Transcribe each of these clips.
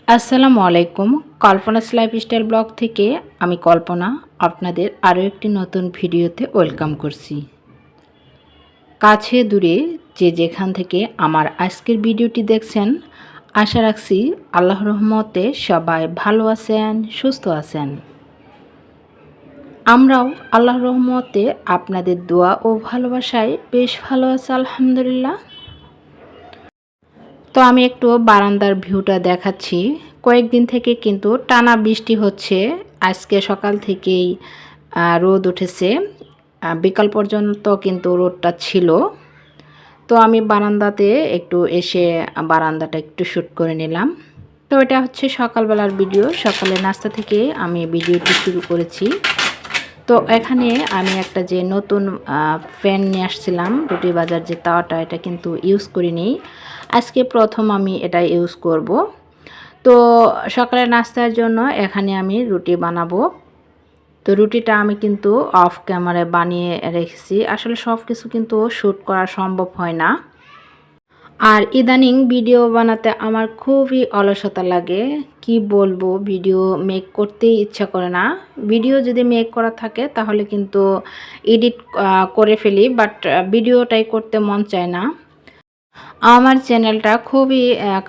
আসসালামু আলাইকুম। কল্পনাস lifestyle blog থেকে আমি কল্পনা আপনাদের আরও একটি নতুন ভিডিওতে ওয়েলকাম করছি। কাছে দূরে যে যেখান থেকে আমার আজকের ভিডিওটি দেখছেন, আশা রাখছি আল্লাহর রহমতে সবাই ভালো আছেন, সুস্থ আছেন। আমরাও আল্লাহর রহমতে আপনাদের দোয়া ও ভালোবাসায় বেশ ভালো আছি আলহামদুলিল্লাহ। তো আমি একটু বারান্দার ভিউটা দেখাচ্ছি। কয়েকদিন থেকে কিন্তু টানা বৃষ্টি হচ্ছে। আজকে সকাল থেকেই রোদ উঠেছে। বিকাল পর্যন্ত কিন্তু রোদটা ছিল। তো আমি বারান্দাতে একটু এসে বারান্দাটা একটু শ্যুট করে নিলাম। তো এটা হচ্ছে সকালবেলার ভিডিও। সকালে নাস্তা থেকে আমি ভিডিওটি শুরু করেছি। তো এখানে আমি একটা যে নতুন প্যান নিয়ে আসছিলাম, রুটি ভাজার যে তাওয়াটা, এটা কিন্তু ইউজ করিনি। আজকে প্রথম আমি এটা ইউজ করব। তো সকালের নাস্তার জন্য এখানে আমি রুটি বানাবো। তো রুটিটা আমি কিন্তু অফ ক্যামেরায় বানিয়ে রেখেছি। আসলে সব কিছু কিন্তু শ্যুট করা সম্ভব হয় না। আর ইদানিং ভিডিও বানাতে আমার খুবই অলসতা লাগে। কি বলবো, ভিডিও মেক করতেই ইচ্ছা করে না। ভিডিও যদি মেক করা থাকে তাহলে কিন্তু এডিট করে ফেলি, বাট ভিডিওটাই করতে মন চায় না। আমার চ্যানেলটা খুবই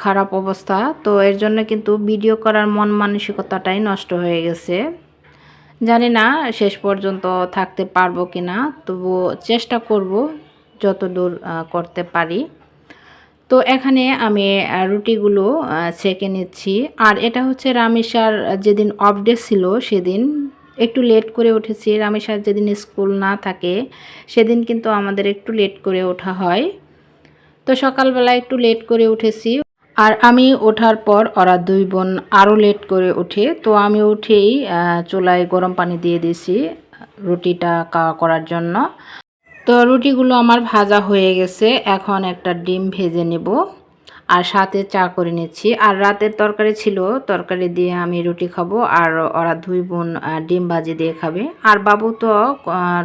খারাপ অবস্থা। তো এর জন্য কিন্তু ভিডিও করার মন মানসিকতাটাই নষ্ট হয়ে গেছে। জানি না শেষ পর্যন্ত থাকতে পারবো কিনা, তবুও চেষ্টা করব যতদূর করতে পারি। তো এখানে আমি রুটিগুলো সেঁকে নিচ্ছি। আর এটা হচ্ছে রামেশার যেদিন অফ ডে ছিল সেদিন একটু লেট করে উঠেছি। রামেশার যেদিন স্কুল না থাকে সেদিন কিন্তু আমাদের একটু লেট করে ওঠা হয়। তো সকালবেলা একটু লেট করে উঠেছি। আর আমি ওঠার পর ওরা দুই বোন আরও লেট করে ওঠে। তো আমি উঠেই চুলায় গরম পানি দিয়ে দিয়েছি রুটিটা করার জন্য। তো রুটিগুলো আমার ভাজা হয়ে গেছে। এখন একটা ডিম ভেজে নেব আর সাথে চা করে নিচ্ছি। আর রাতের তরকারি ছিল, তরকারি দিয়ে আমি রুটি খাবো আর ওরা দুই বোন ডিম ভাজি দিয়ে খাবে। আর বাবু তো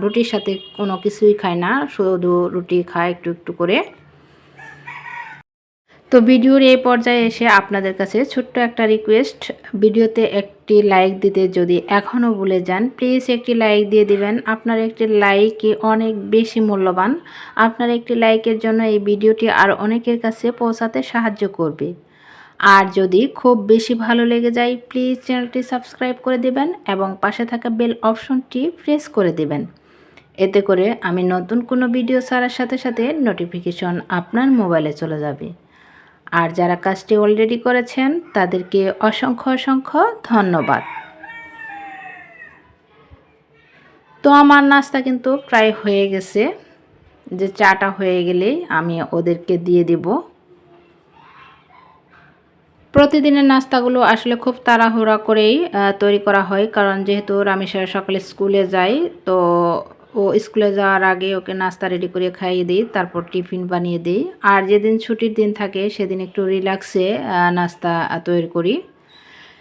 রুটির সাথে কোনো কিছুই খায় না, শুধু রুটি খায় একটু একটু করে। তো ভিডিওর এই পর্যায়ে এসে আপনাদের কাছে ছোট্ট একটা রিকোয়েস্ট, ভিডিওতে একটি লাইক দিতে যদি এখনও ভুলে যান, প্লিজ একটি লাইক দিয়ে দিবেন। আপনার একটি লাইকই অনেক বেশি মূল্যবান। আপনার একটি লাইকের জন্য এই ভিডিওটি আর অনেকের কাছে পৌঁছাতে সাহায্য করবে। আর যদি খুব বেশি ভালো লেগে যায়, প্লিজ চ্যানেলটি সাবস্ক্রাইব করে দেবেন এবং পাশে থাকা বেল অপশনটি প্রেস করে দেবেন। এতে করে আমি নতুন কোনো ভিডিও ছাড়ার সাথে সাথে নোটিফিকেশন আপনার মোবাইলে চলে যাবে। আর যারা কাজটি অলরেডি করেছেন তাদেরকে অসংখ্য অসংখ্য ধন্যবাদ। তো আমার নাস্তা কিন্তু প্রায় হয়ে গেছে। যে চাটা হয়ে গেলেই আমি ওদেরকে দিয়ে দিব। প্রতিদিনের নাস্তাগুলো আসলে খুব তাড়াহুড়া করেই তৈরি করা হয়, কারণ যেহেতু রামেশ্বর সকালে স্কুলে যায়, তো ও স্কুলে যাওয়ার আগে ওকে নাস্তা রেডি করে খাইয়ে দিই, তারপর টিফিন বানিয়ে দিই। আর যেদিন ছুটির দিন থাকে সেদিন একটু রিল্যাক্সে নাস্তা তৈরি করি।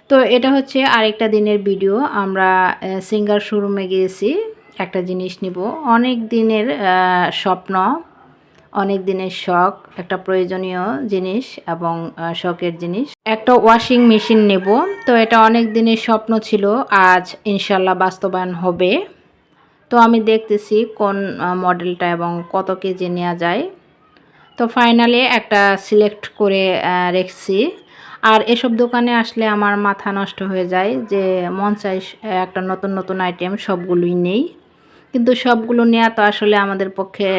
তো এটা হচ্ছে আরেকটা দিনের ভিডিও। আমরা সিঙ্গার শোরুমে গিয়েছি একটা জিনিস নিব। অনেক দিনের স্বপ্ন, অনেক দিনের শখ, একটা প্রয়োজনীয় জিনিস এবং শখের জিনিস, একটা ওয়াশিং মেশিন নেব। তো এটা অনেক দিনের স্বপ্ন ছিল, আজ ইনশাল্লাহ বাস্তবায়ন হবে। তো আমি দেখতেছি কোন মডেলটা এবং কত কেজি নেওয়া যায়। তো ফাইনালি একটা সিলেক্ট করে রেখেছি। আর এসব দোকানে আসলে আমার মাথা নষ্ট হয়ে যায়, যে মন চাই একটা নতুন নতুন আইটেম সবগুলোই নেই, কিন্তু সবগুলো নেওয়া তো আসলে আমাদের পক্ষে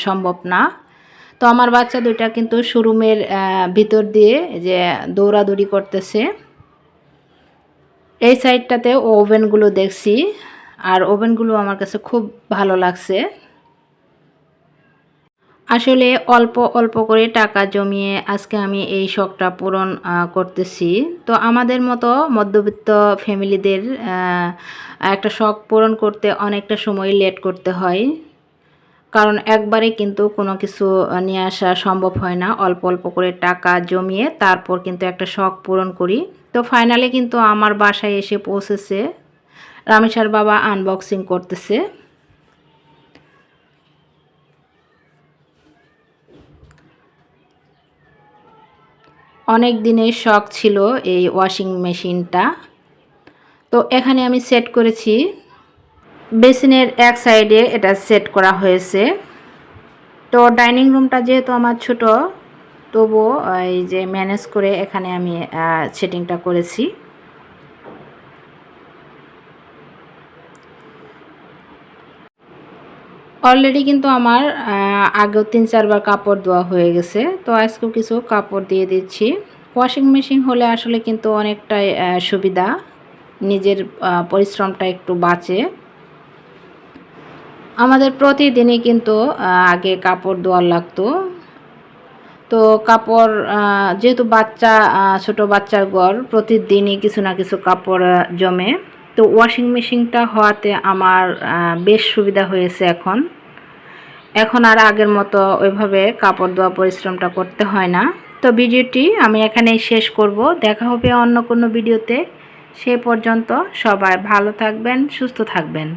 সম্ভব না। তো আমার বাচ্চা দুইটা কিন্তু শোরুমের ভিতর দিয়ে যে দৌড়াদৌড়ি করতেছে। এই সাইডটাতে ওভেনগুলো দেখছি, আর ওভেনগুলো আমার কাছে খুব ভালো লাগছে। আসলে অল্প অল্প করে টাকা জমিয়ে আজকে আমি এই শখটা পূরণ করতেছি। তো আমাদের মতো মধ্যবিত্ত ফ্যামিলিদের একটা শখ পূরণ করতে অনেকটা সময় লেট করতে হয়, কারণ একবারে কিন্তু কোনো কিছু নিয়ে আসা সম্ভব হয় না। অল্প অল্প করে টাকা জমিয়ে তারপর কিন্তু একটা শখ পূরণ করি। তো ফাইনালি কিন্তু আমার বাসায় এসে পৌঁছেছে। রামেশার বাবা আনবক্সিং করতেছে। অনেক দিনের শখ ছিল এই ওয়াশিং মেশিনটা। তো এখানে আমি সেট করেছি, বেসিনের এক সাইডে এটা সেট করা হয়েছে। তো ডাইনিং রুমটা যেহেতু আমার ছোট, তবুও এই যে ম্যানেজ করে এখানে আমি সেটিংটা করেছি। অলরেডি কিন্তু আমার আগেও ৩-৪ বার কাপড় ধোয়া হয়ে গেছে। তো আজকেও কিছু কাপড় দিয়ে দিচ্ছি। ওয়াশিং মেশিন হলে আসলে কিন্তু অনেকটাই সুবিধা, নিজের পরিশ্রমটা একটু বাঁচে। আমাদের প্রতিদিনই কিন্তু আগে কাপড় ধোয়া লাগতো। তো কাপড় যেহেতু বাচ্চা, ছোট বাচ্চার ঘর, প্রতিদিনই কিছু না কিছু কাপড় জমে। তো ওয়াশিং মেশিনটা হওয়াতে আমার বেশ সুবিধা হয়েছে এখন। এখন আর আগের মতো ওইভাবে কাপড় ধোয়া পরিশ্রমটা করতে হয় না। তো ভিডিওটি আমি এখানেই শেষ করব। দেখা হবে অন্য কোনো ভিডিওতে। সে পর্যন্ত সবাই ভালো থাকবেন, সুস্থ থাকবেন।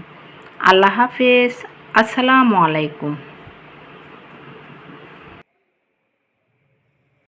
আল্লাহ হাফেজ। আসসালামু আলাইকুম।